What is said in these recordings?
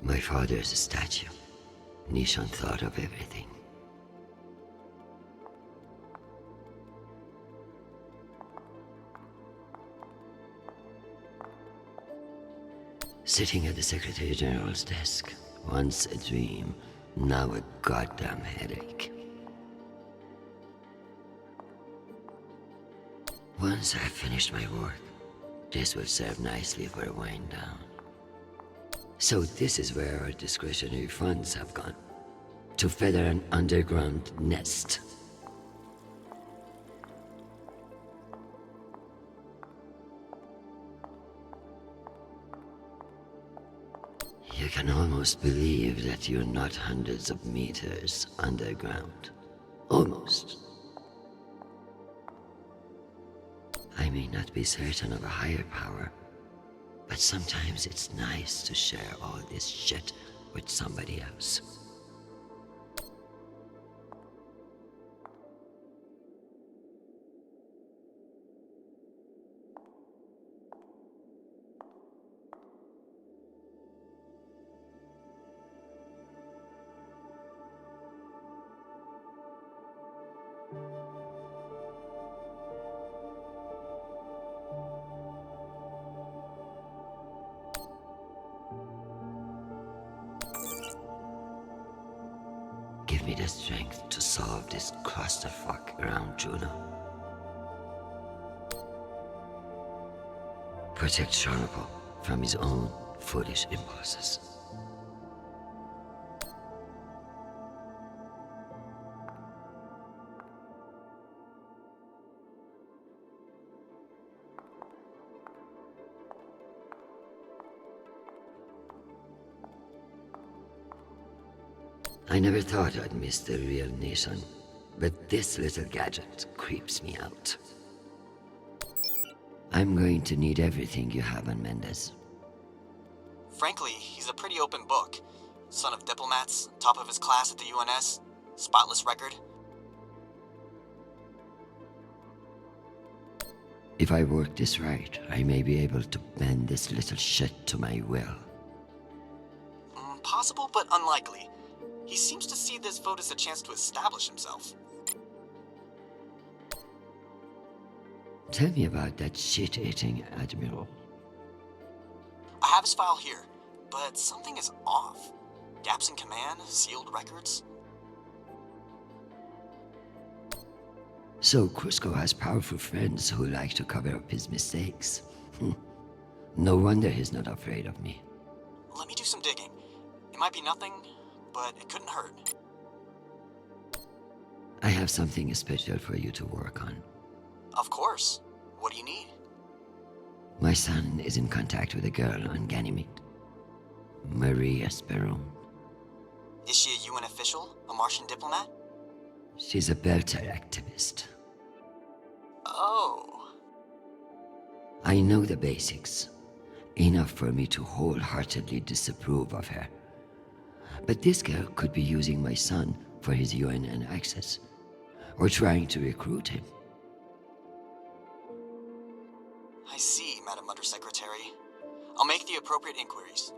My father is a statue. Nishan thought of everything. Sitting at the Secretary General's desk. Once a dream, now a goddamn headache. Once I've finished my work, this will serve nicely for a wind down. So this is where our discretionary funds have gone. To feather an underground nest. You can almost believe that you're not hundreds of meters underground. Almost. I may not be certain of a higher power, but sometimes it's nice to share all this shit with somebody else. Give me the strength to solve this clusterfuck around Juno. Protect Sharpo from his own foolish impulses. I never thought I'd miss the real Nishan, but this little gadget creeps me out. I'm going to need everything you have on Mendez. Frankly, he's a pretty open book. Son of diplomats, top of his class at the UNS, spotless record. If I work this right, I may be able to bend this little shit to my will. Possible, but unlikely. He seems to see this vote as a chance to establish himself. Tell me about that shit-eating admiral. I have his file here, but something is off. Gaps in command, sealed records. So Cusco has powerful friends who like to cover up his mistakes. No wonder he's not afraid of me. Let me do some digging. It might be nothing, but it couldn't hurt. I have something special for you to work on. Of course. What do you need? My son is in contact with a girl on Ganymede. Maria Sperone. Is she a UN official? A Martian diplomat? She's a Belter activist. Oh. I know the basics. Enough for me to wholeheartedly disapprove of her. But this girl could be using my son for his UNN access, or trying to recruit him. I see, Madam Undersecretary. I'll make the appropriate inquiries.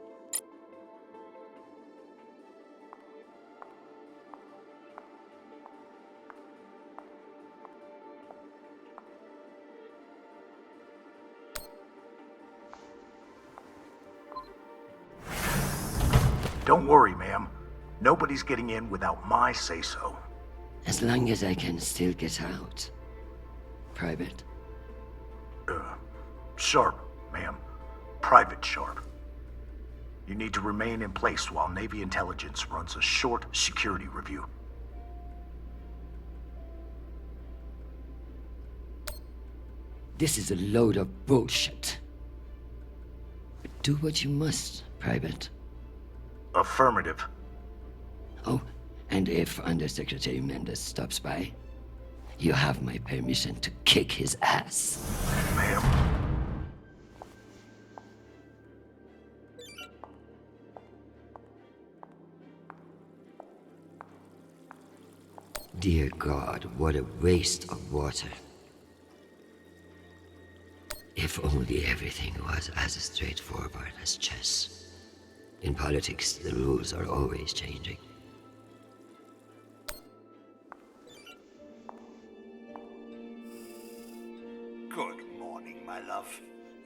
Don't worry, ma'am. Nobody's getting in without my say-so. As long as I can still get out. Private? Sharp, ma'am. Private Sharp. You need to remain in place while Navy intelligence runs a short security review. This is a load of bullshit. Do what you must, Private. Affirmative. Oh, and if Undersecretary Mendez stops by, you have my permission to kick his ass. Ma'am. Dear God, what a waste of water. If only everything was as straightforward as chess. In politics, the rules are always changing. Good morning, my love.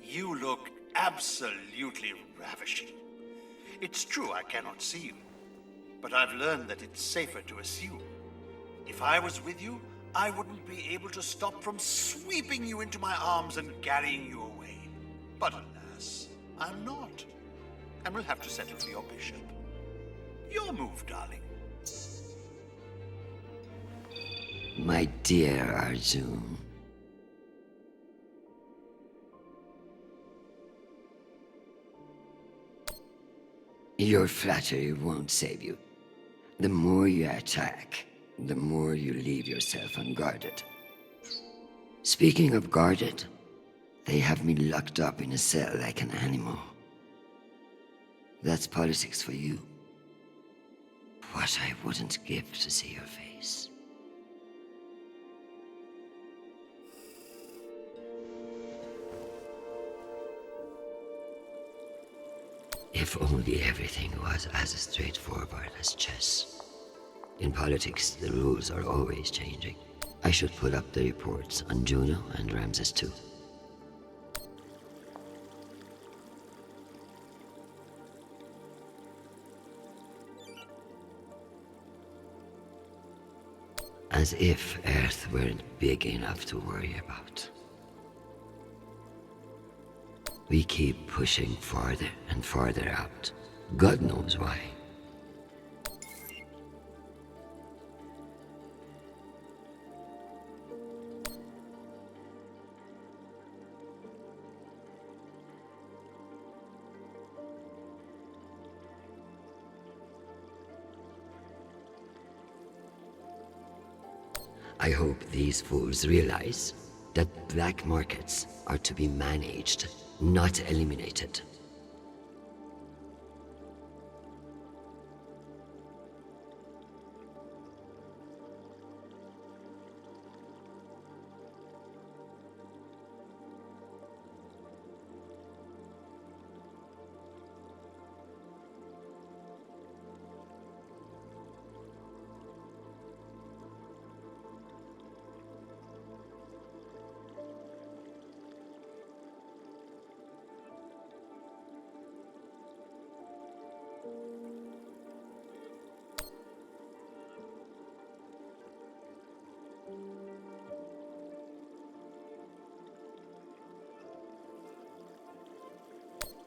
You look absolutely ravishing. It's true I cannot see you, but I've learned that it's safer to assume. If I was with you, I wouldn't be able to stop from sweeping you into my arms and carrying you away. But alas, I'm not, and will have to settle for your bishop. Your move, darling. My dear Arjun. Your flattery won't save you. The more you attack, the more you leave yourself unguarded. Speaking of guarded, they have me locked up in a cell like an animal. That's politics for you. What I wouldn't give to see your face. If only everything was as straightforward as chess. In politics, the rules are always changing. I should put up the reports on Juno and Ramses too. As if Earth weren't big enough to worry about. We keep pushing farther and farther out. God knows why. I hope these fools realize that black markets are to be managed, not eliminated.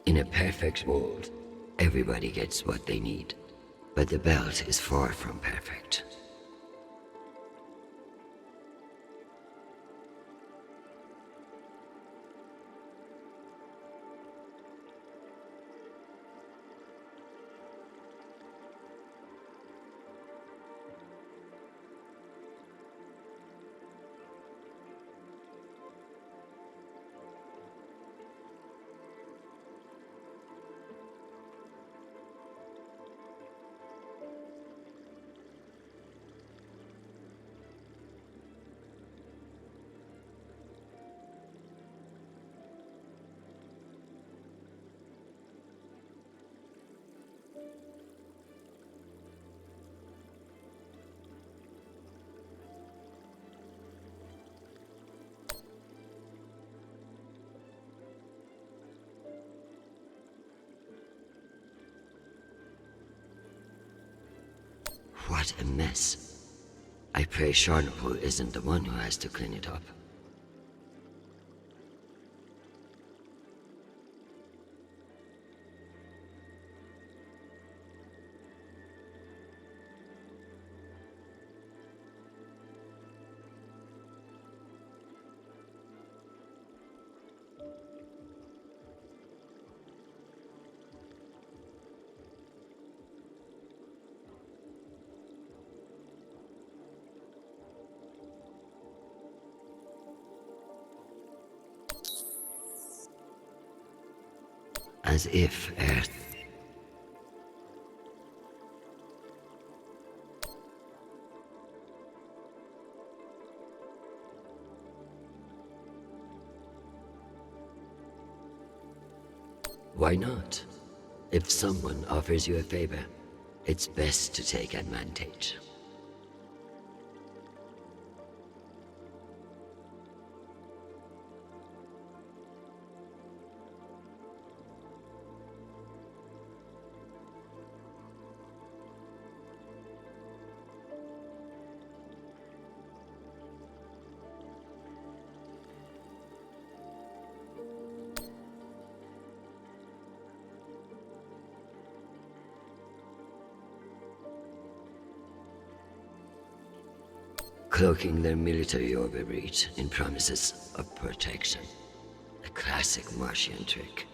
In a perfect world, everybody gets what they need. But the belt is far from perfect. What a mess. I pray Sharnapol isn't the one who has to clean it up. As if Earth... Why not? If someone offers you a favor, it's best to take advantage. Cloaking their military overreach in promises of protection. A classic Martian trick.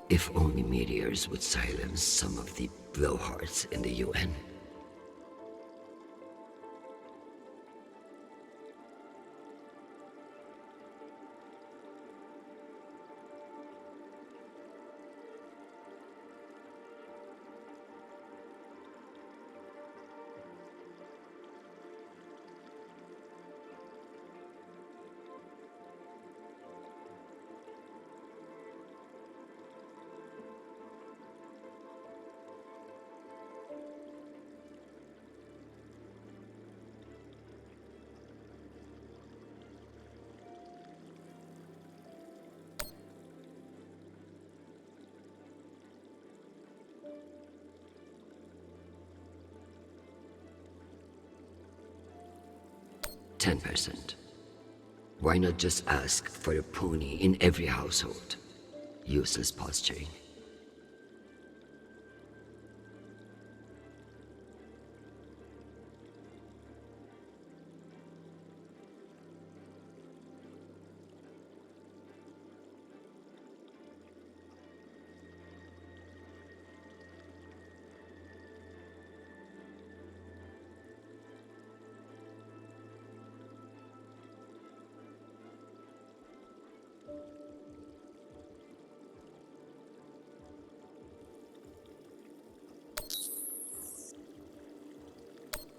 If only meteors would silence some of the blowhards in the UN. %. Why not just ask for a pony in every household? Useless posturing.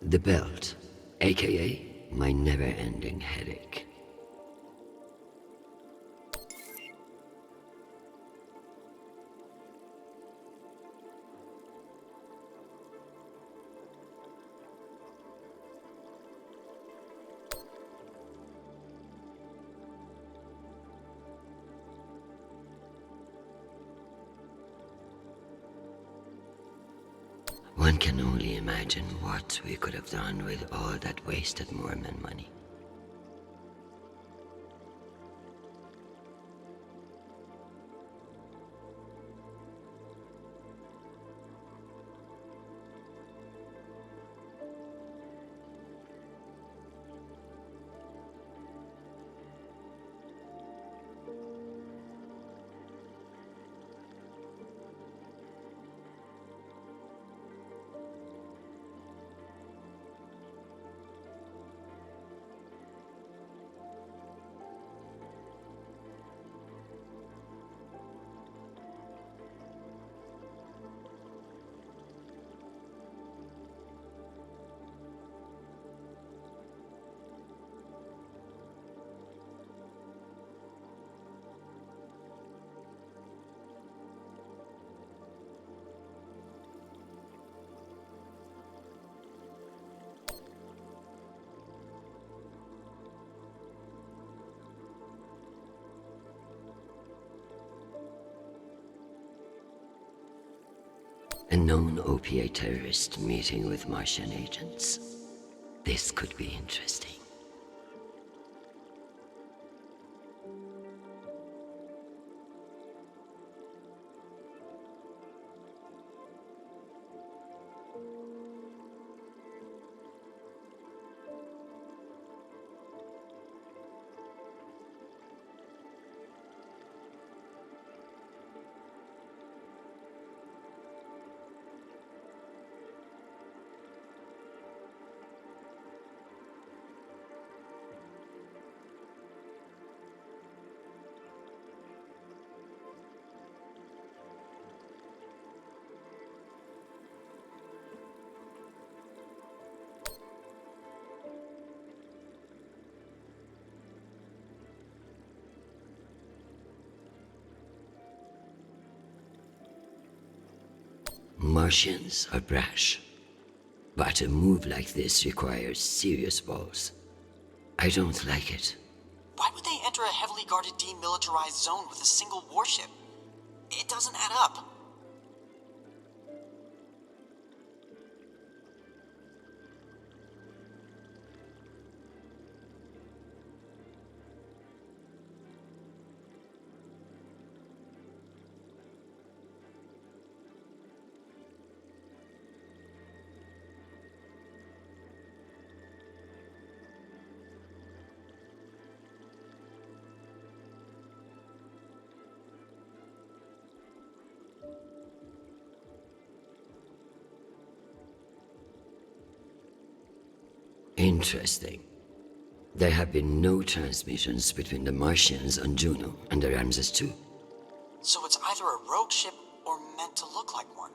The belt, aka my never-ending headache. One can only imagine what we could have done with all that wasted Mormon money. A known opiate terrorist meeting with Martian agents. This could be interesting. Martians are brash, but a move like this requires serious balls. I don't like it. Why would they enter a heavily guarded demilitarized zone with a single warship? It doesn't add up. Interesting. There have been no transmissions between the Martians on Juno and the Ramses II. So it's either a rogue ship or meant to look like one.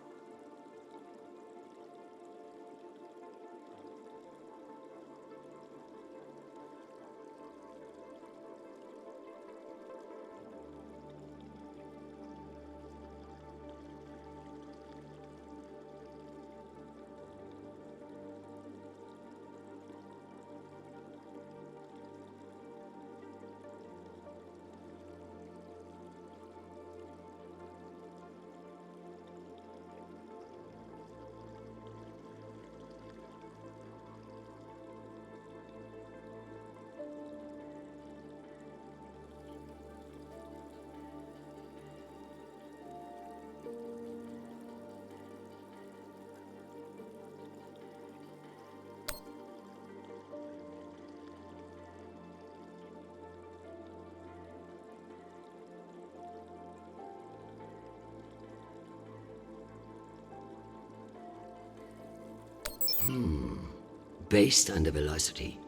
Based on the velocity,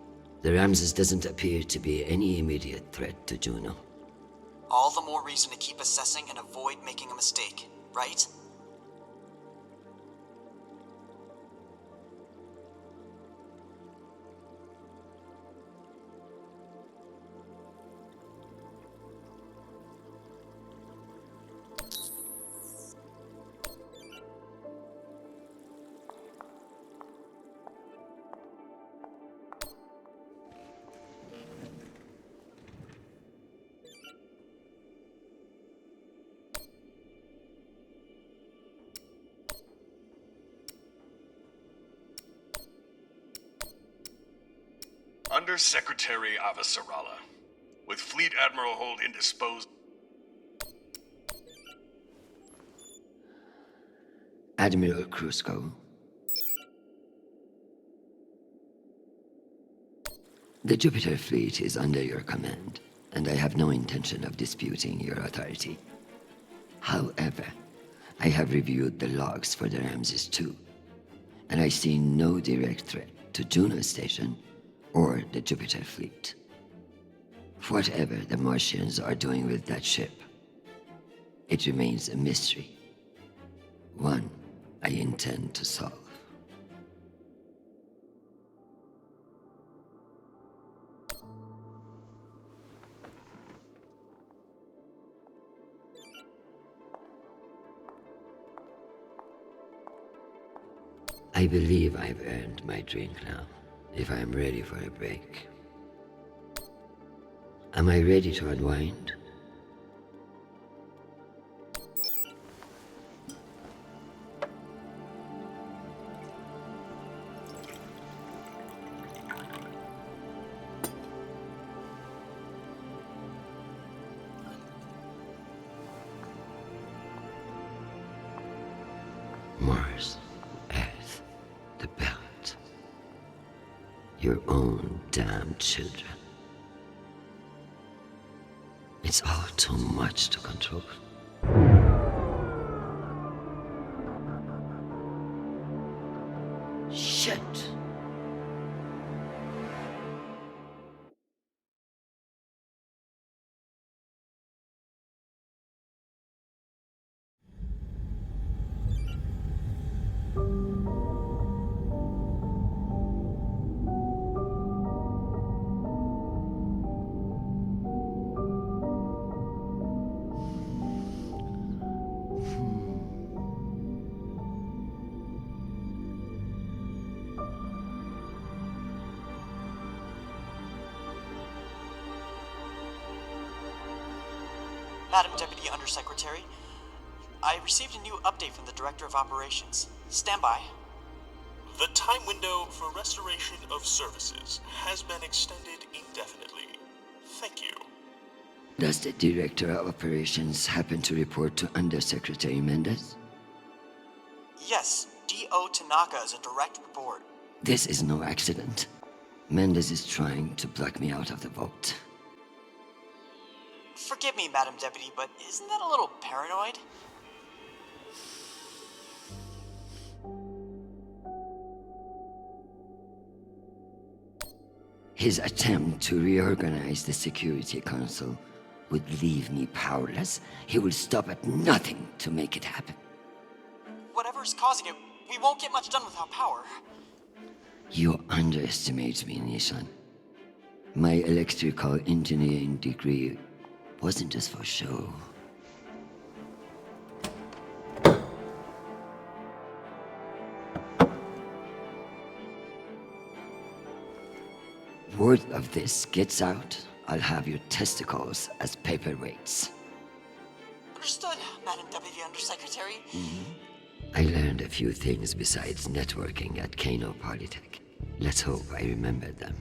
the Ramses doesn't appear to be any immediate threat to Juno. All the more reason to keep assessing and avoid making a mistake, right? Under Secretary Avasarala, with Fleet Admiral Holt indisposed. Admiral Krusko. The Jupiter fleet is under your command, and I have no intention of disputing your authority. However, I have reviewed the logs for the Ramses II, and I see no direct threat to Juno Station or the Jupiter fleet. Whatever the Martians are doing with that ship, it remains a mystery. One I intend to solve. I believe I've earned my drink now, if I am ready for a break. Am I ready to unwind? Mars, Earth, the belt. Your own damn children. It's all too much to control. Shit! Madam Deputy Undersecretary, I received a new update from the Director of Operations. Stand by. The time window for restoration of services has been extended indefinitely. Thank you. Does the Director of Operations happen to report to Undersecretary Mendez? Yes, D.O. Tanaka is a direct report. This is no accident. Mendez is trying to block me out of the vote. Forgive me, Madam Deputy, but isn't that a little paranoid? His attempt to reorganize the Security Council would leave me powerless. He will stop at nothing to make it happen. Whatever's causing it, we won't get much done without power. You underestimate me, Nishan. My electrical engineering degree wasn't just for show. Word of this gets out, I'll have your testicles as paperweights. Understood, Madam Deputy Undersecretary. I learned a few things besides networking at Kano Polytech. Let's hope I remember them.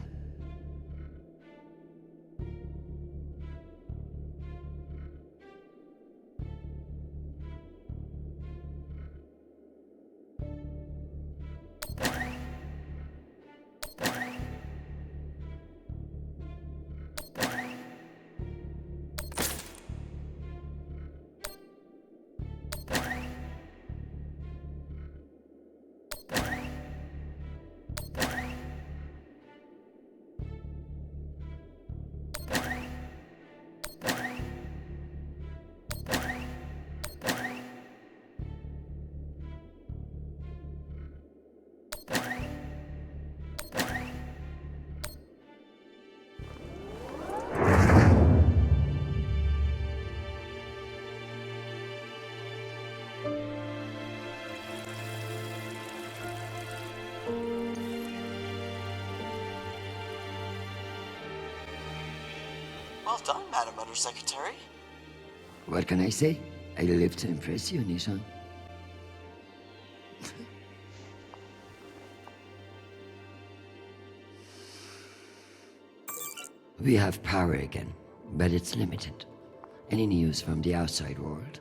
Well done, Madam Undersecretary. What can I say? I live to impress you, Nishan. We have power again, but it's limited. Any news from the outside world?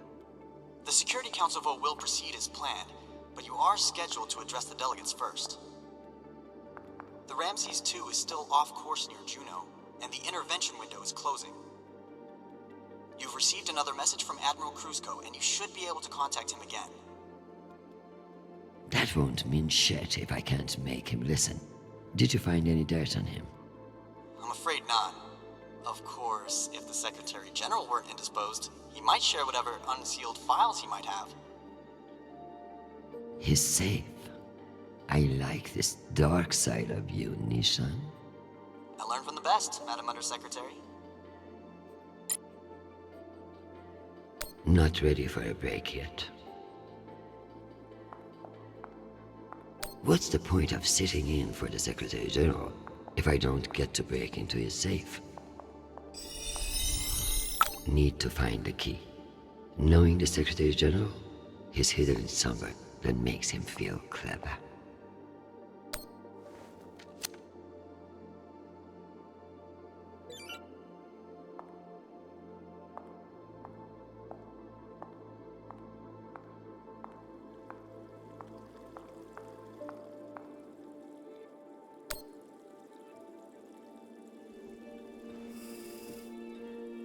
The Security Council vote will proceed as planned, but you are scheduled to address the delegates first. The Ramses 2 is still off course near Juno, and the intervention window is closing. You've received another message from Admiral Kruzko, and you should be able to contact him again. That won't mean shit if I can't make him listen. Did you find any dirt on him? I'm afraid not. Of course, if the Secretary General weren't indisposed, he might share whatever unsealed files he might have. He's safe. I like this dark side of you, Nishan. I learned from the best, Madam Undersecretary. Not ready for a break yet. What's the point of sitting in for the Secretary General if I don't get to break into his safe? Need to find the key. Knowing the Secretary General, he's hidden it somewhere that makes him feel clever.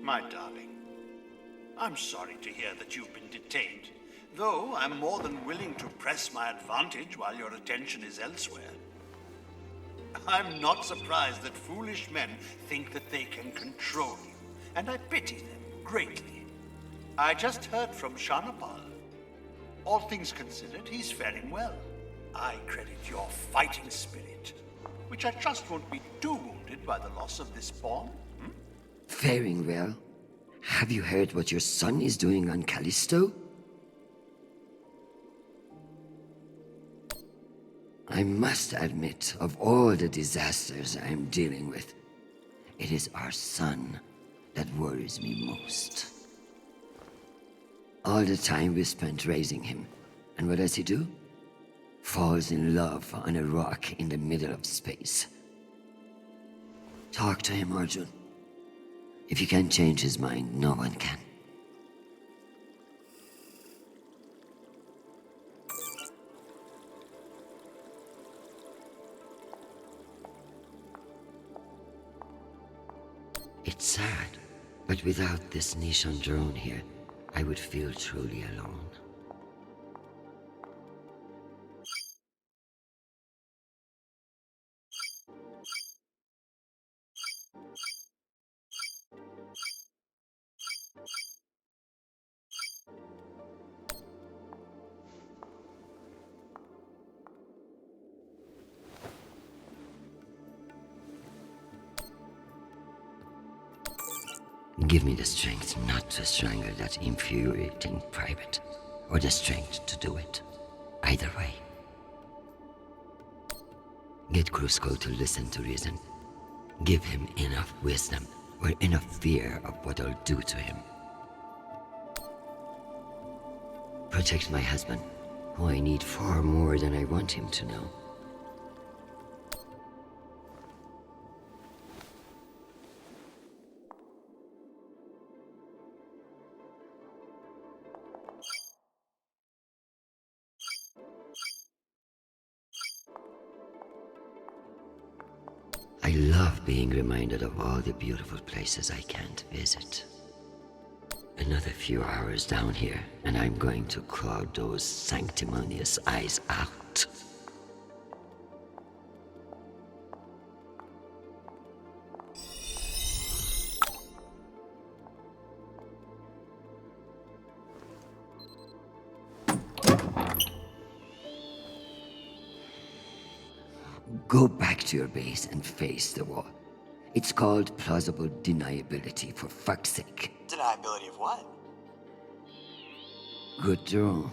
My darling, I'm sorry to hear that you've been detained, though I'm more than willing to press my advantage while your attention is elsewhere. I'm not surprised that foolish men think that they can control you, and I pity them greatly. I just heard from Shanapal. All things considered, he's faring well. I credit your fighting spirit, which I trust won't be too wounded by the loss of this pawn. Faring well? Have you heard what your son is doing on Callisto? I must admit, of all the disasters I am dealing with, it is our son that worries me most. All the time we spent raising him. And what does he do? Falls in love on a rock in the middle of space. Talk to him, Arjun. If you can't change his mind, no one can. It's sad, but without this Nishan drone here, I would feel truly alone. Give me the strength not to strangle that infuriating private, or the strength to do it. Either way. Get Krusko to listen to reason. Give him enough wisdom, or enough fear of what I'll do to him. Protect my husband, who I need far more than I want him to know. I love being reminded of all the beautiful places I can't visit. Another few hours down here, and I'm going to claw those sanctimonious eyes out. Go back to your base and face the wall. It's called plausible deniability, for fuck's sake. Deniability of what? Good drone.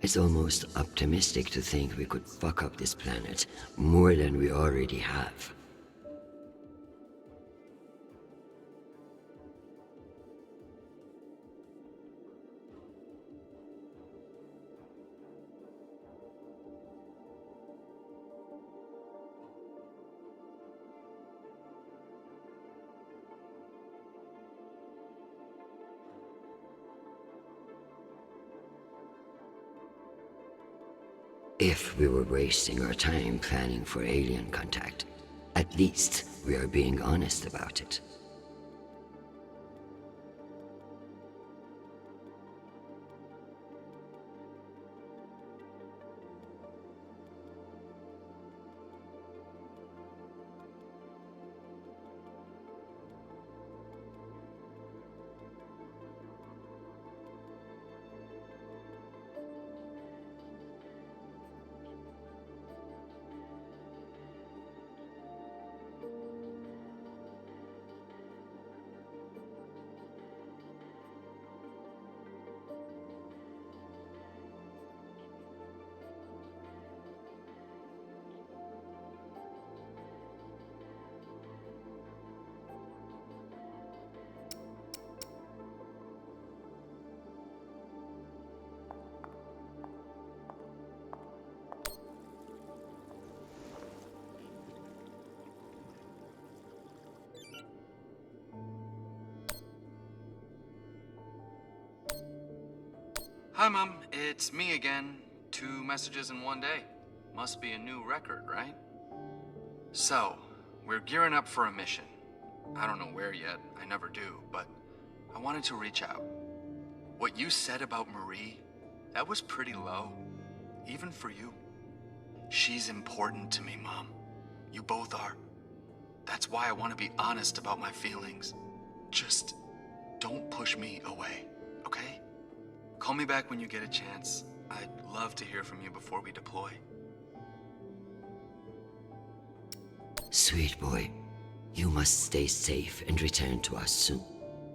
It's almost optimistic to think we could fuck up this planet more than we already have. If we were wasting our time planning for alien contact, at least we are being honest about it. Hi, Mom. It's me again. 2 messages in one day. Must be a new record, right? So, we're gearing up for a mission. I don't know where yet. I never do, but I wanted to reach out. What you said about Marie, that was pretty low. Even for you. She's important to me, Mom. You both are. That's why I want to be honest about my feelings. Just don't push me away, okay? Call me back when you get a chance. I'd love to hear from you before we deploy. Sweet boy, you must stay safe and return to us soon.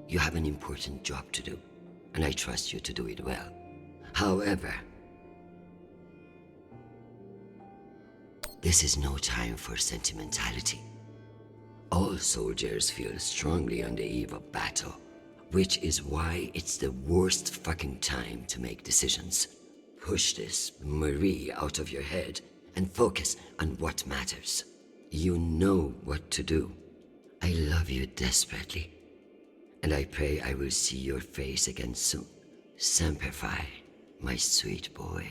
You have an important job to do, and I trust you to do it well. However, this is no time for sentimentality. All soldiers feel strongly on the eve of battle, which is why it's the worst fucking time to make decisions. Push this Marie out of your head and focus on what matters. You know what to do. I love you desperately, and I pray I will see your face again soon. Semper Fi, my sweet boy.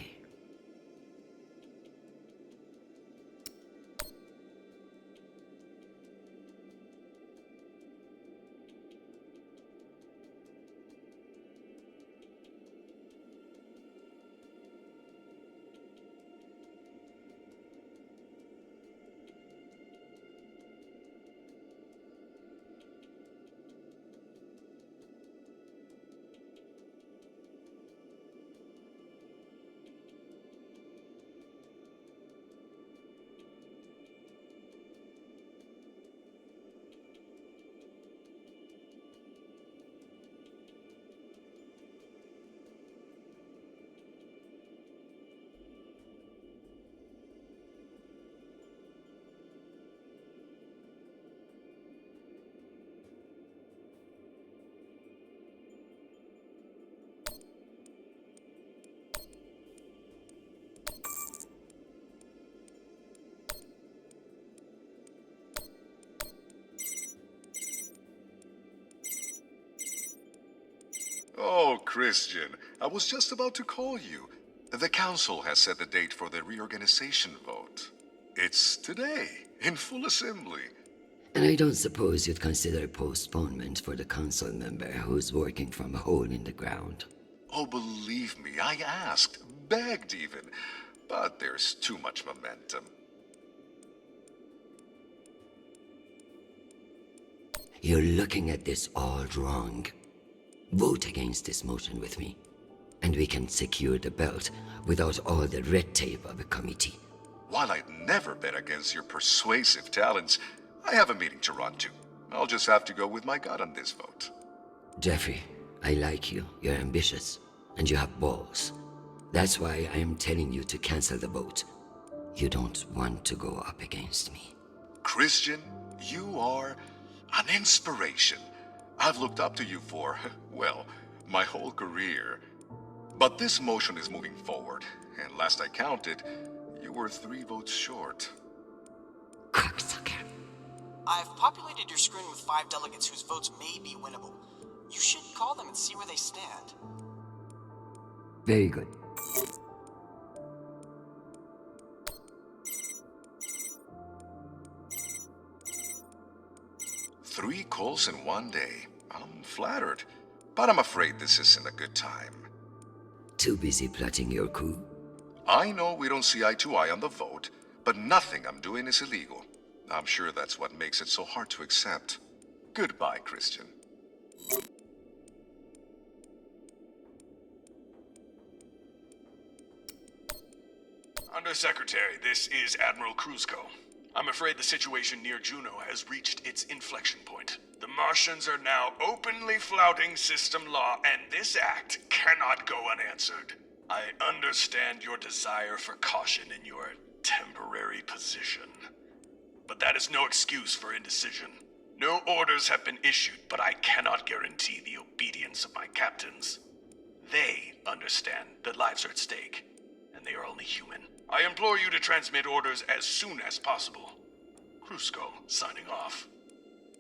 Oh, Christian, I was just about to call you. The council has set the date for the reorganization vote. It's today, in full assembly. And I don't suppose you'd consider postponement for the council member who's working from a hole in the ground. Oh, believe me, I asked, begged even. But there's too much momentum. You're looking at this all wrong. Vote against this motion with me, and we can secure the belt without all the red tape of a committee. While I'd never bet against your persuasive talents, I have a meeting to run to. I'll just have to go with my gut on this vote. Jeffrey, I like you. You're ambitious, and you have balls. That's why I am telling you to cancel the vote. You don't want to go up against me. Christian, you are an inspiration. I've looked up to you for, well, my whole career. But this motion is moving forward, and last I counted, you were 3 votes short. Cocksucker. I've populated your screen with 5 delegates whose votes may be winnable. You should call them and see where they stand. Very good. 3 calls in one day. I'm flattered, but I'm afraid this isn't a good time. Too busy plotting your coup? I know we don't see eye to eye on the vote, but nothing I'm doing is illegal. I'm sure that's what makes it so hard to accept. Goodbye, Christian. Undersecretary, this is Admiral Kruzko. I'm afraid the situation near Juno has reached its inflection point. The Martians are now openly flouting system law, and this act cannot go unanswered. I understand your desire for caution in your temporary position. But that is no excuse for indecision. No orders have been issued, but I cannot guarantee the obedience of my captains. They understand that lives are at stake, and they are only human. I implore you to transmit orders as soon as possible. Kruzko, signing off.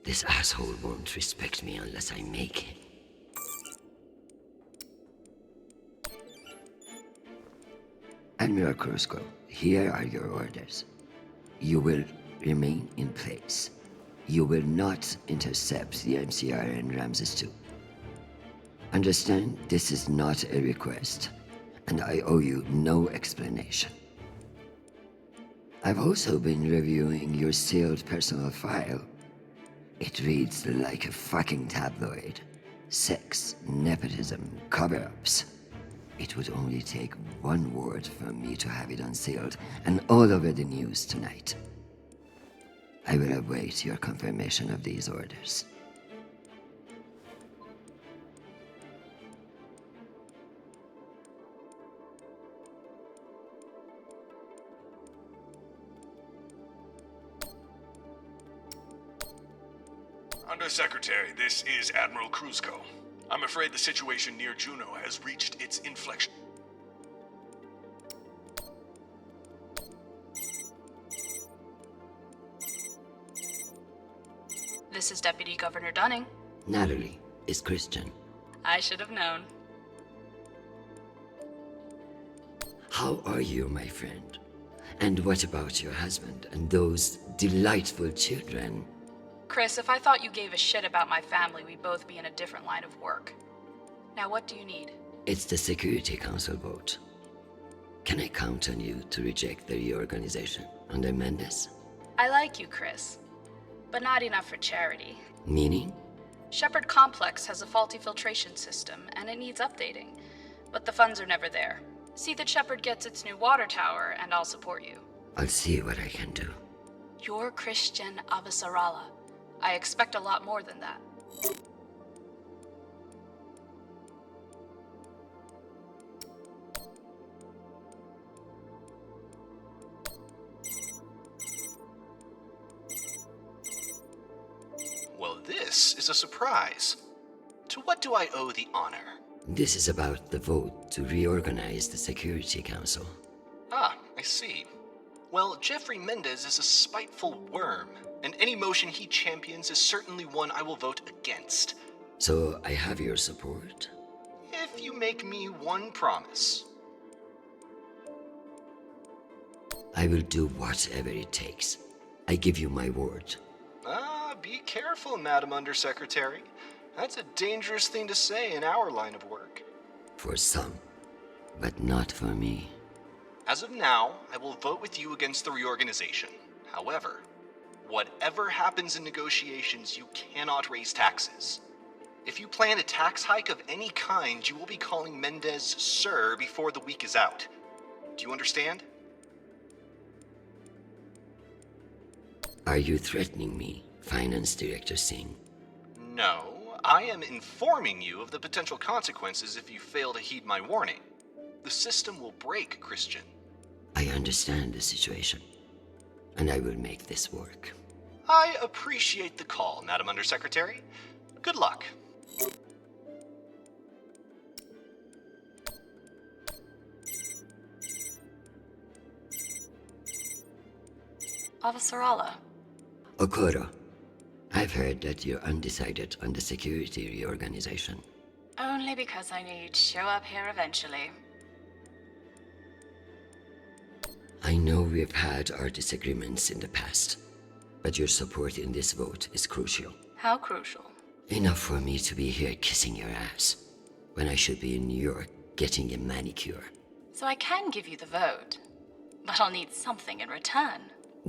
This asshole won't respect me unless I make him. Admiral Kruzko, here are your orders. You will remain in place. You will not intercept the MCR and Ramses 2. Understand, this is not a request, and I owe you no explanation. I've also been reviewing your sealed personal file. It reads like a fucking tabloid. Sex, nepotism, cover-ups. It would only take one word from me to have it unsealed and all over the news tonight. I will await your confirmation of these orders. Undersecretary, this is Admiral Kruzko. I'm afraid the situation near Juno has reached its inflection. This is Deputy Governor Dunning. Natalie is Christian. I should have known. How are you, my friend? And what about your husband and those delightful children? Chris, if I thought you gave a shit about my family, we'd both be in a different line of work. Now, what do you need? It's the Security Council vote. Can I count on you to reject the reorganization under Mendes? I like you, Chris, but not enough for charity. Meaning? Shepard Complex has a faulty filtration system, and it needs updating. But the funds are never there. See that Shepard gets its new water tower, and I'll support you. I'll see what I can do. You're Christian Avasarala. I expect a lot more than that. Well, this is a surprise. To what do I owe the honor? This is about the vote to reorganize the Security Council. Ah, I see. Well, Jeffrey Mendez is a spiteful worm, and any motion he champions is certainly one I will vote against. So I have your support? If you make me one promise. I will do whatever it takes. I give you my word. Be careful, Madam Undersecretary. That's a dangerous thing to say in our line of work. For some, but not for me. As of now, I will vote with you against the reorganization. However, whatever happens in negotiations, you cannot raise taxes. If you plan a tax hike of any kind, you will be calling Mendez Sir before the week is out. Do you understand? Are you threatening me, Finance Director Singh? No, I am informing you of the potential consequences if you fail to heed my warning. The system will break, Christian. I understand the situation, and I will make this work. I appreciate the call, Madam Undersecretary. Good luck. Avasarala. Okoro, I've heard that you're undecided on the security reorganization. Only because I need to show up here eventually. I know we've had our disagreements in the past, but your support in this vote is crucial. How crucial? Enough for me to be here kissing your ass, when I should be in New York getting a manicure. So I can give you the vote, but I'll need something in return.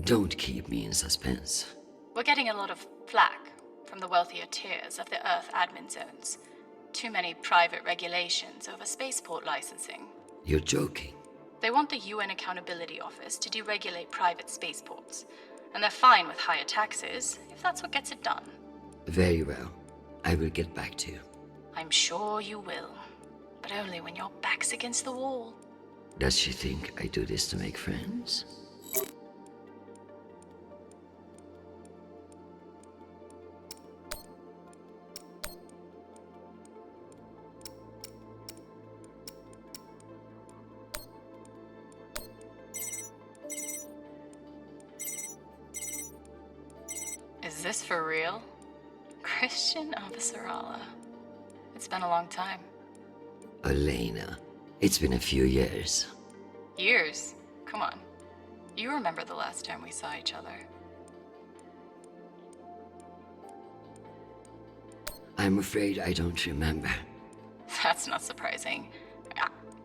Don't keep me in suspense. We're getting a lot of flack from the wealthier tiers of the Earth admin zones. Too many private regulations over spaceport licensing. You're joking. They want the UN Accountability Office to deregulate private spaceports, and they're fine with higher taxes if that's what gets it done. Very well. I will get back to you. I'm sure you will, but only when your back's against the wall. Does she think I do this to make friends? Is this for real? Christian Avasarala. It's been a long time. Elena, it's been a few years. Years? Come on. You remember the last time we saw each other. I'm afraid I don't remember. That's not surprising.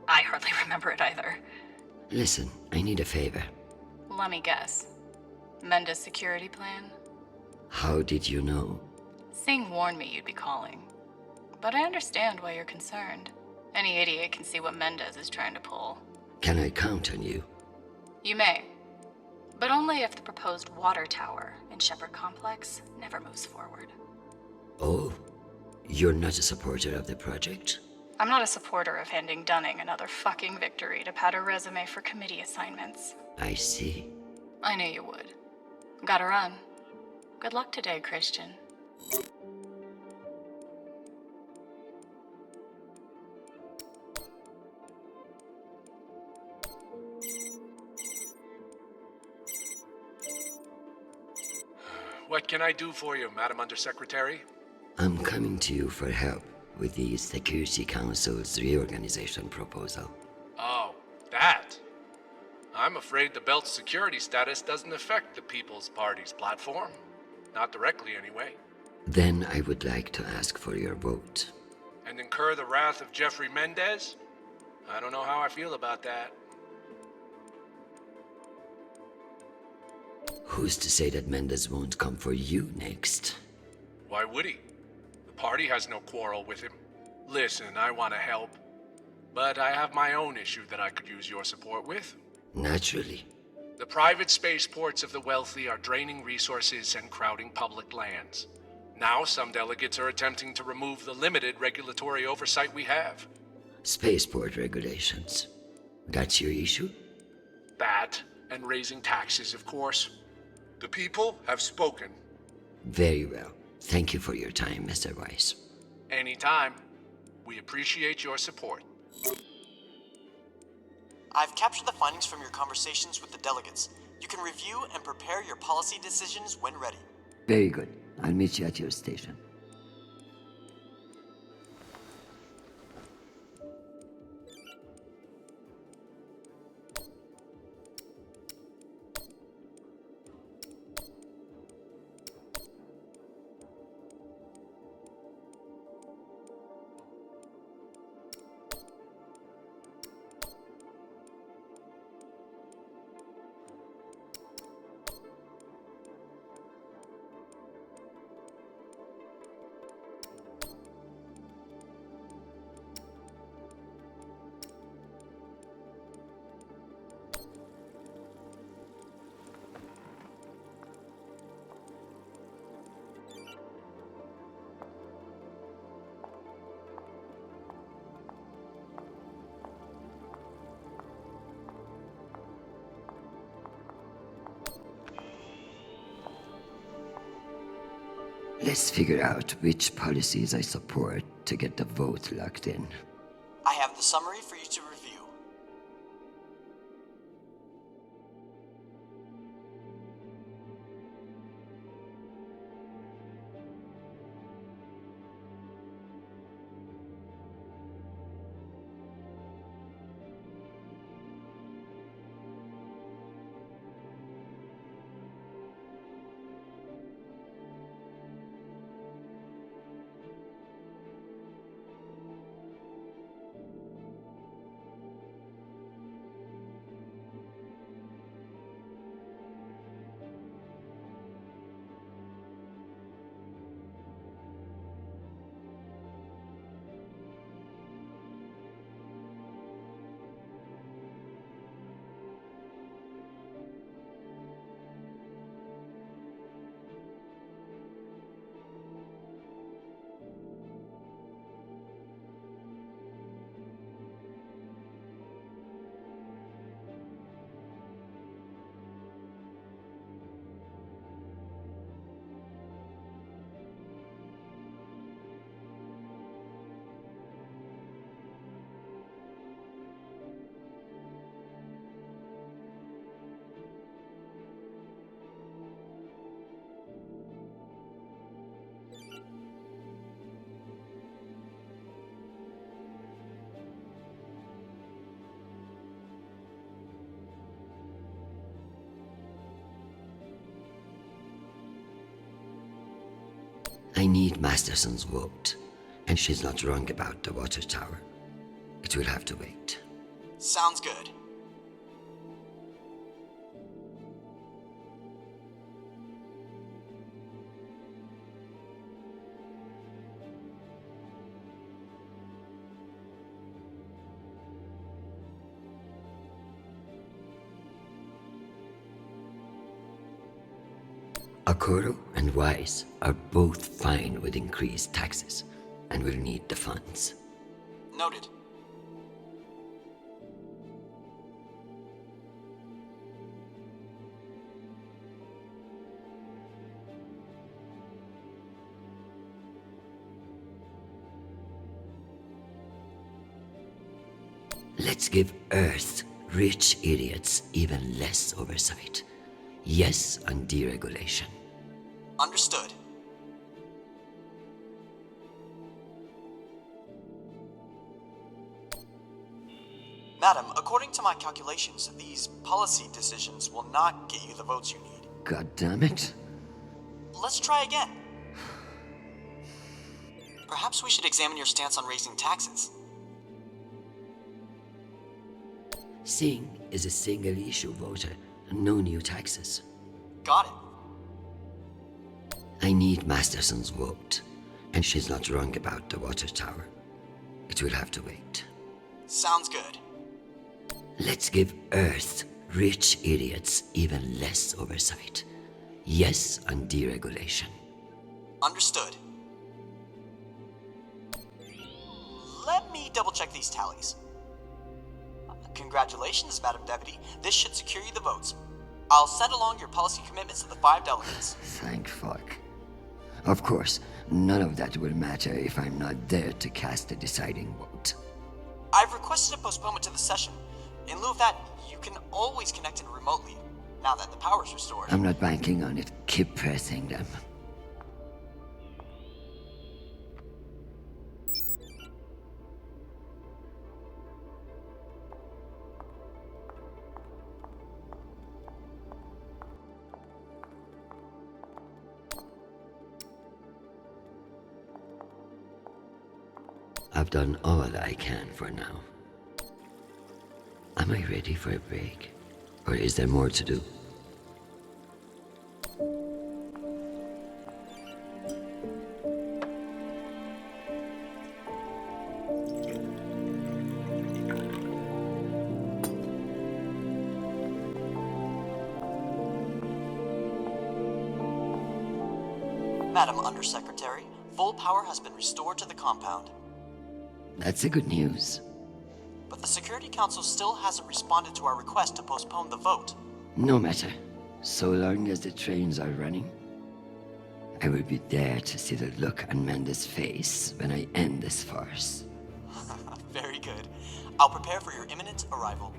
I hardly remember it either. Listen, I need a favor. Let me guess. Menda's security plan? How did you know? Singh warned me you'd be calling. But I understand why you're concerned. Any idiot can see what Mendez is trying to pull. Can I count on you? You may. But only if the proposed water tower in Shepherd Complex never moves forward. Oh, you're not a supporter of the project? I'm not a supporter of handing Dunning another fucking victory to pad her resume for committee assignments. I see. I knew you would. Gotta run. Good luck today, Christian. What can I do for you, Madam Undersecretary? I'm coming to you for help with the Security Council's reorganization proposal. Oh, that? I'm afraid the belt's security status doesn't affect the People's Party's platform. Not directly, anyway. Then I would like to ask for your vote. And incur the wrath of Jeffrey Mendez? I don't know how I feel about that. Who's to say that Mendez won't come for you next? Why would he? The party has no quarrel with him. Listen, I want to help. But I have my own issue that I could use your support with. Naturally. The private spaceports of the wealthy are draining resources and crowding public lands. Now some delegates are attempting to remove the limited regulatory oversight we have. Spaceport regulations. That's your issue? That, and raising taxes, of course. The people have spoken. Very well. Thank you for your time, Mr. Weiss. Anytime. We appreciate your support. I've captured the findings from your conversations with the delegates. You can review and prepare your policy decisions when ready. Very good. I'll meet you at your station. Let's figure out which policies I support to get the vote locked in. I have the summary for you to review. I need Masterson's vote, and she's not wrong about the water tower. It will have to wait. Sounds good. Okoro and Wise are both fine with increased taxes and will need the funds. Noted. Let's give Earth rich idiots even less oversight. Yes on deregulation. Understood. Madam, according to my calculations, these policy decisions will not get you the votes you need. God damn it. Let's try again. Perhaps we should examine your stance on raising taxes. Singh is a single-issue voter, no new taxes. Got it. I need Masterson's vote, and she's not wrong about the water tower. It will have to wait. Sounds good. Let's give Earth rich idiots even less oversight. Yes on deregulation. Understood. Let me double-check these tallies. Congratulations, Madam Deputy. This should secure you the votes. I'll send along your policy commitments to the 5 delegates. Thank fuck. Of course, none of that will matter if I'm not there to cast the deciding vote. I've requested a postponement to the session. In lieu of that, you can always connect in remotely, now that the power's restored. I'm not banking on it. Keep pressing them. I've done all I can for now. Am I ready for a break? Or is there more to do? Madam Undersecretary, full power has been restored to the compound. That's the good news. But the Security Council still hasn't responded to our request to postpone the vote. No matter. So long as the trains are running, I will be there to see the look on Amanda's face when I end this farce. Very good. I'll prepare for your imminent arrival.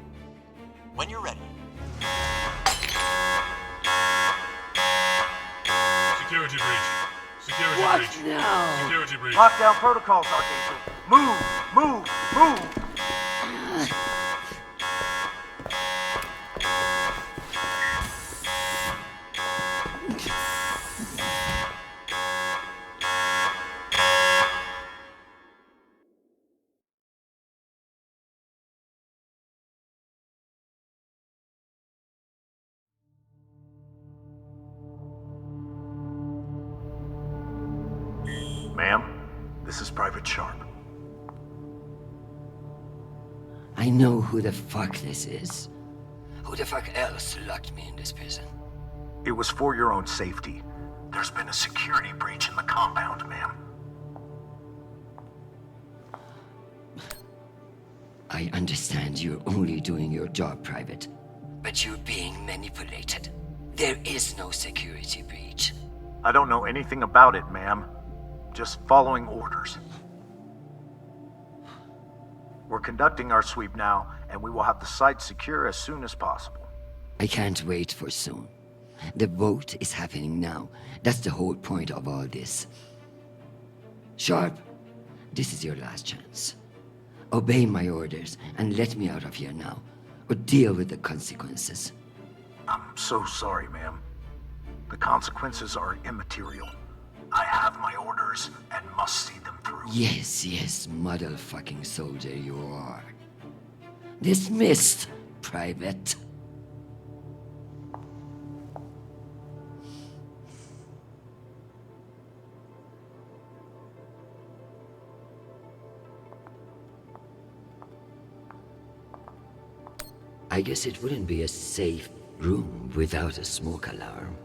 When you're ready. Security breach. Security What breach. now? Security breach. Lockdown protocols, Archangel. Move, move, move. Ma'am, this is Private Sharp. I know who the fuck this is. Who the fuck else locked me in this prison? It was for your own safety. There's been a security breach in the compound, ma'am. I understand you're only doing your job, Private, but you're being manipulated. There is no security breach. I don't know anything about it, ma'am. Just following orders. We're conducting our sweep now, and we will have the site secure as soon as possible. I can't wait for soon. The vote is happening now. That's the whole point of all this. Sharp, this is your last chance. Obey my orders and let me out of here now, or deal with the consequences. I'm so sorry, ma'am. The consequences are immaterial. I have my orders and must see them through. Yes, yes, motherfucking soldier you are. Dismissed, Private. I guess it wouldn't be a safe room without a smoke alarm.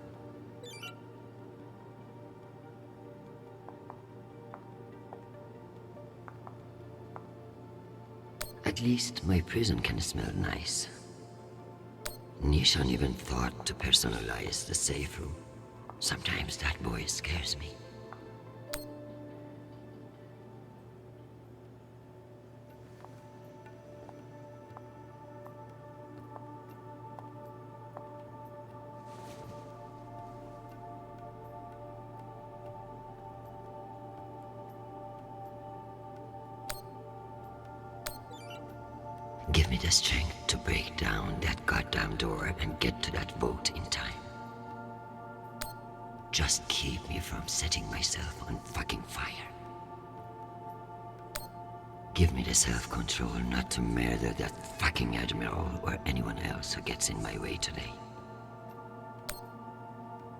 At least my prison can smell nice. Nishan even thought to personalize the safe room. Sometimes that boy scares me. Give me the strength to break down that goddamn door and get to that vote in time. Just keep me from setting myself on fucking fire. Give me the self-control not to murder that fucking admiral or anyone else who gets in my way today.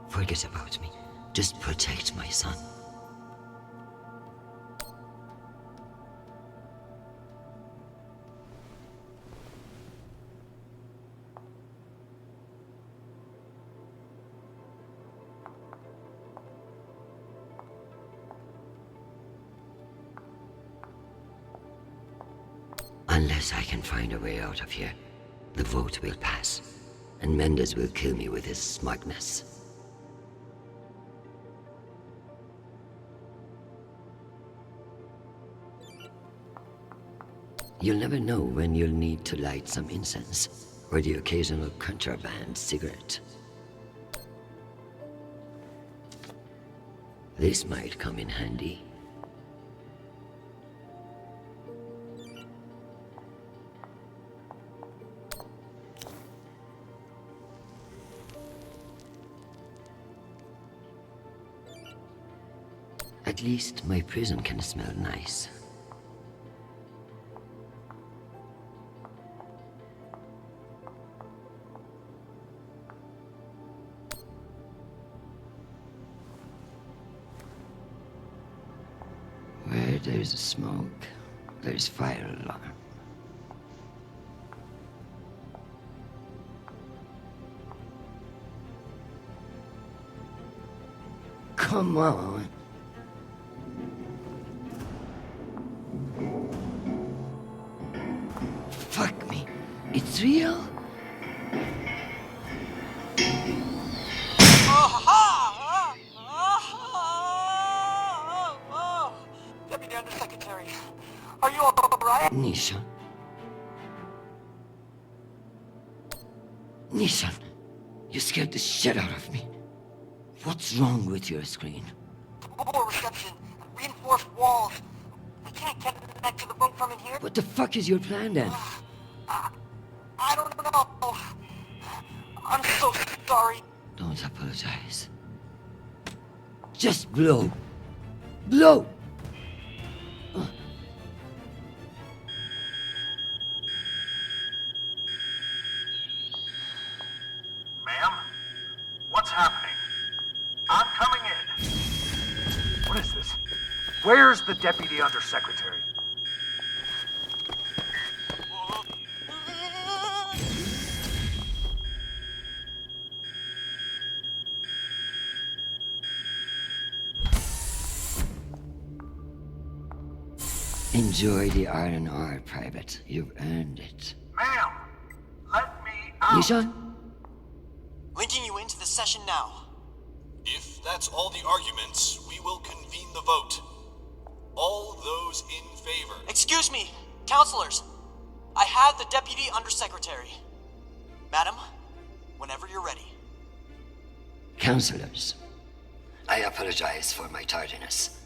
Forget about me. Just protect my son. Unless I can find a way out of here, the vote will pass, and Mendes will kill me with his smugness. You'll never know when you'll need to light some incense, or the occasional contraband cigarette. This might come in handy. At least my prison can smell nice. Where there's smoke, there's fire alarm. Come on. Fuck me. It's real? Deputy Undersecretary, are you alright? Nishan. Nishan, you scared the shit out of me. What's wrong with your screen? Poor reception, reinforced walls. We can't get back to the vote from in here. What the fuck is your plan then? I don't know. I'm so sorry. Don't apologize. Just blow. Blow! Ma'am? What's happening? I'm coming in. What is this? Where's the Deputy Undersecretary? Enjoy the R&R, Private. You've earned it. Ma'am, let me out. Nishan? Linking you into the session now. If that's all the arguments, we will convene the vote. All those in favor. Excuse me, counselors. I have the Deputy Undersecretary. Madam, whenever you're ready. Counselors, I apologize for my tardiness.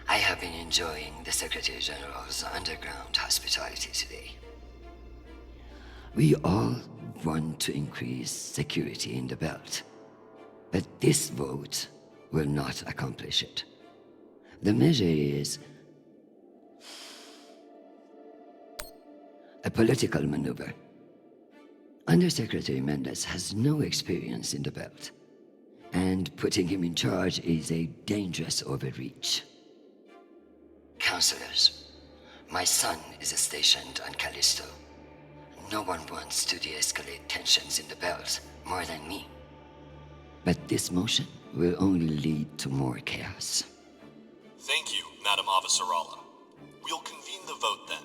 I have been enjoying the Secretary General's underground hospitality today. We all want to increase security in the belt, but this vote will not accomplish it. The measure is a political maneuver. Undersecretary Mendes has no experience in the belt, and putting him in charge is a dangerous overreach. Counselors, my son is stationed on Callisto. No one wants to de-escalate tensions in the belt more than me. But this motion will only lead to more chaos. Thank you, Madam Avasarala. We'll convene the vote then.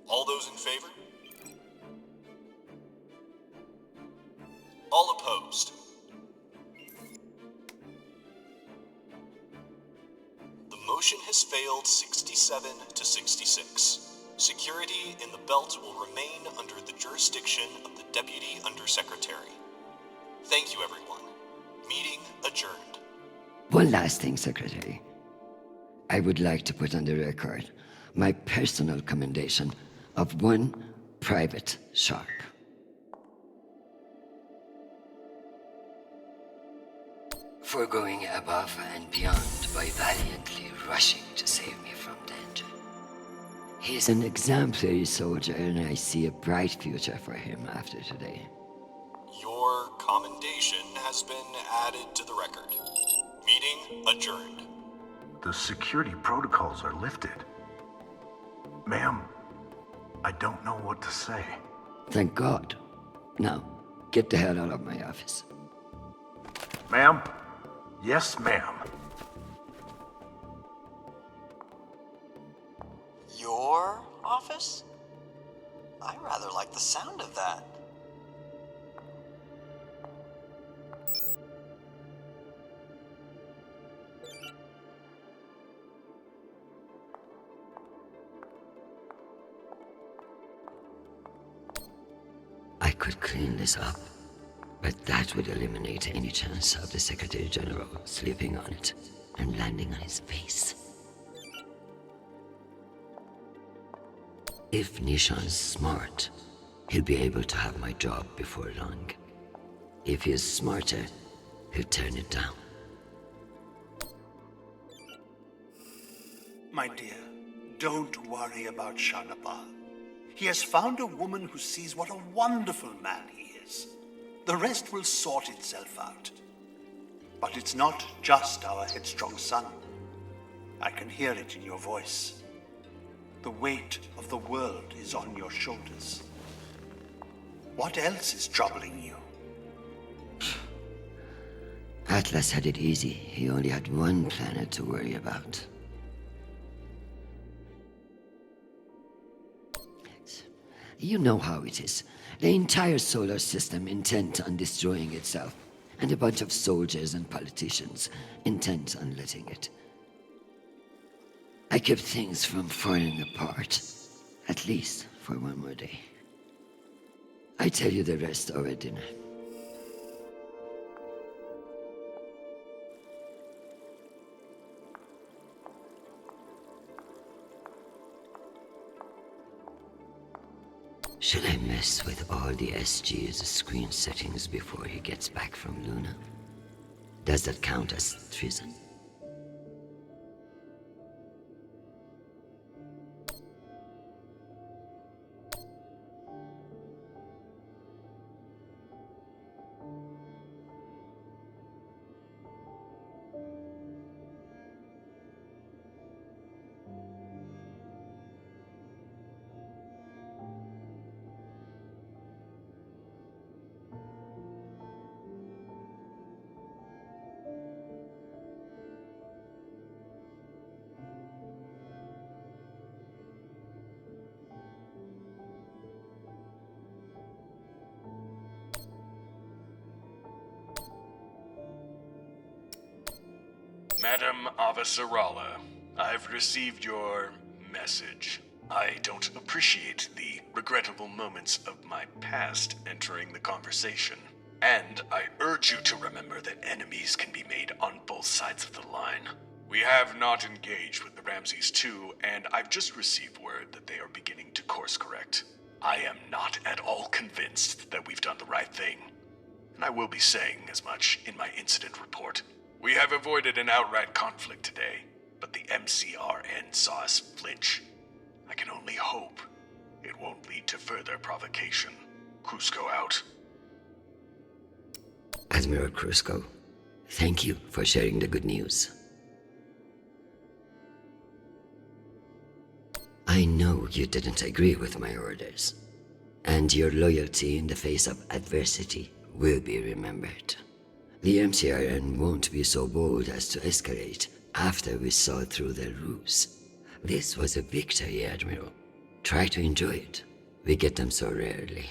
All those in favor? All opposed? The motion has failed 67 to 66. Security in the belt will remain under the jurisdiction of the Deputy Undersecretary. Thank you, everyone. Meeting adjourned. One last thing, Secretary. I would like to put on the record my personal commendation of one Private Sharp. For going above and beyond by valiantly rushing to save me from danger. He is an exemplary soldier, and I see a bright future for him after today. Your commendation has been added to the record. Meeting adjourned. The security protocols are lifted. Ma'am, I don't know what to say. Thank God. Now, get the hell out of my office. Ma'am? Yes, ma'am. Your office? I rather like the sound of that. I could clean this up, but that would eliminate any chance of the Secretary General slipping on it and landing on his face. If Nishan's smart, he'll be able to have my job before long. If he is smarter, he'll turn it down. My dear, don't worry about Shanapal. He has found a woman who sees what a wonderful man he is. The rest will sort itself out. But it's not just our headstrong son. I can hear it in your voice. The weight of the world is on your shoulders. What else is troubling you? Atlas had it easy. He only had one planet to worry about. You know how it is. The entire solar system intent on destroying itself, and a bunch of soldiers and politicians intent on letting it. I kept things from falling apart, at least for one more day. I tell you the rest over dinner. Should I mess with all the SG's screen settings before he gets back from Luna? Does that count as treason? Madam Avasarala, I've received your message. I don't appreciate the regrettable moments of my past entering the conversation. And I urge you to remember that enemies can be made on both sides of the line. We have not engaged with the Ramses II, and I've just received word that they are beginning to course correct. I am not at all convinced that we've done the right thing, and I will be saying as much in my incident report. We have avoided an outright conflict today, but the MCRN saw us flinch. I can only hope it won't lead to further provocation. Cusco out. Admiral Cusco, thank you for sharing the good news. I know you didn't agree with my orders, and your loyalty in the face of adversity will be remembered. The MCRN won't be so bold as to escalate after we saw through their ruse. This was a victory, Admiral. Try to enjoy it. We get them so rarely.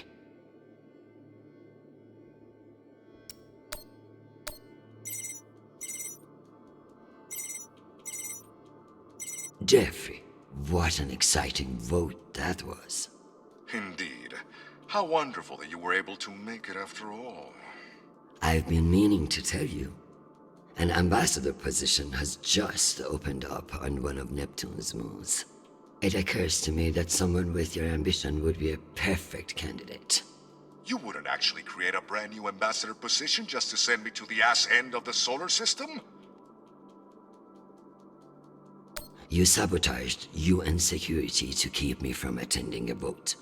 Jeffrey, what an exciting vote that was. Indeed. How wonderful that you were able to make it after all. I've been meaning to tell you. An ambassador position has just opened up on one of Neptune's moons. It occurs to me that someone with your ambition would be a perfect candidate. You wouldn't actually create a brand new ambassador position just to send me to the ass end of the solar system? You sabotaged UN security to keep me from attending a vote.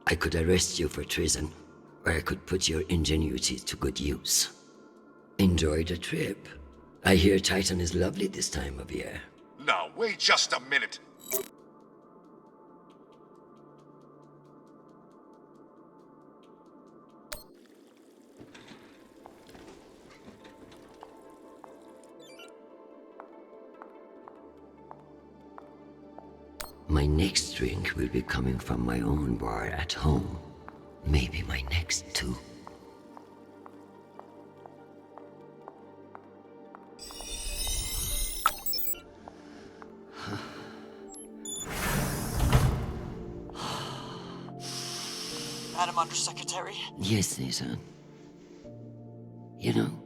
I could arrest you for treason, or I could put your ingenuity to good use. Enjoy the trip. I hear Titan is lovely this time of year. Now, wait just a minute. My next drink will be coming from my own bar at home. Maybe my next too. Madam Undersecretary? Yes, Nathan. You know,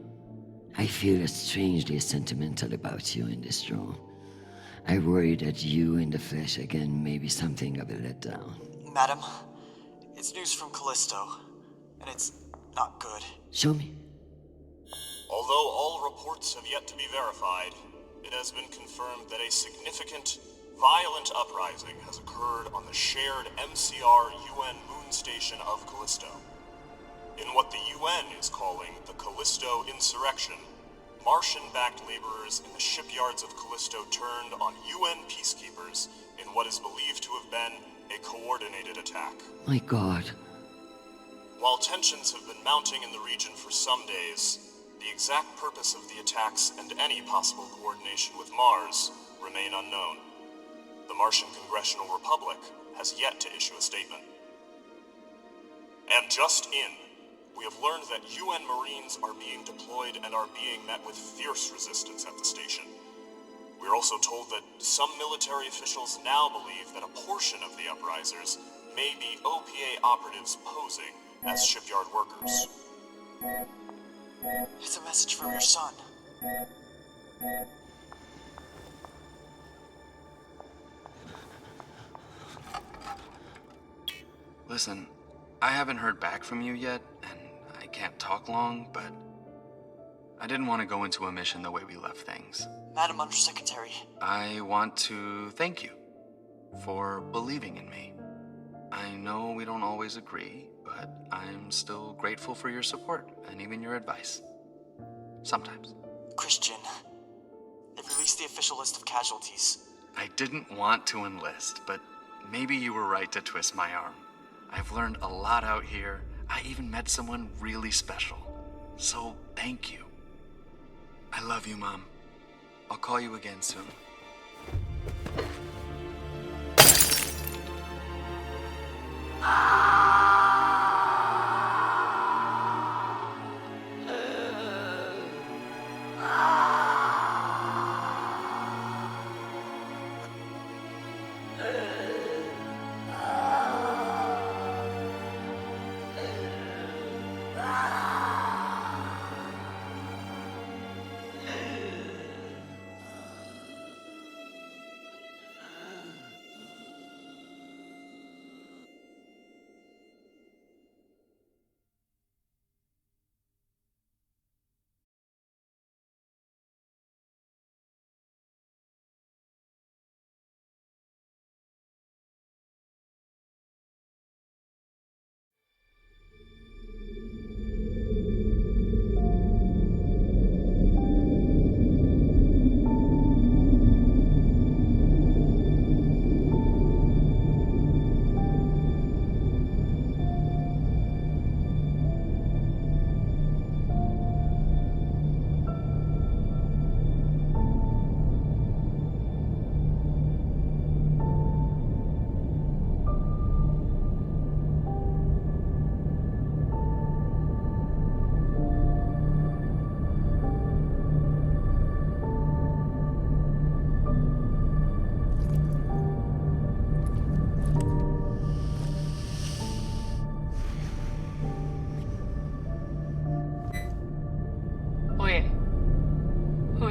I feel strangely sentimental about you in this role. I worry that you in the flesh again may be something of a letdown. Madam, it's news from Callisto, and it's not good. Show me. Although all reports have yet to be verified, it has been confirmed that a significant, violent uprising has occurred on the shared MCR-UN moon station of Callisto. In what the UN is calling the Callisto Insurrection, Martian-backed laborers in the shipyards of Callisto turned on UN peacekeepers in what is believed to have been a coordinated attack. My God. While tensions have been mounting in the region for some days, the exact purpose of the attacks and any possible coordination with Mars remain unknown. The Martian Congressional Republic has yet to issue a statement. And just in, we have learned that UN Marines are being deployed and are being met with fierce resistance at the station. We are also told that some military officials now believe that a portion of the uprisers may be OPA operatives posing as shipyard workers. It's a message from your son. Listen, I haven't heard back from you yet, and I can't talk long, but I didn't want to go into a mission the way we left things. Madam Undersecretary. I want to thank you for believing in me. I know we don't always agree, but I'm still grateful for your support and even your advice. Sometimes. Christian, they've released the official list of casualties. I didn't want to enlist, but maybe you were right to twist my arm. I've learned a lot out here. I even met someone really special. So thank you. I love you, Mom. I'll call you again soon.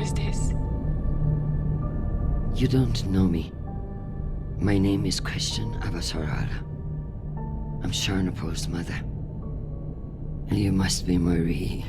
is this? You don't know me. My name is Christian Avasarala. I'm Sharnapo's mother. And you must be Marie.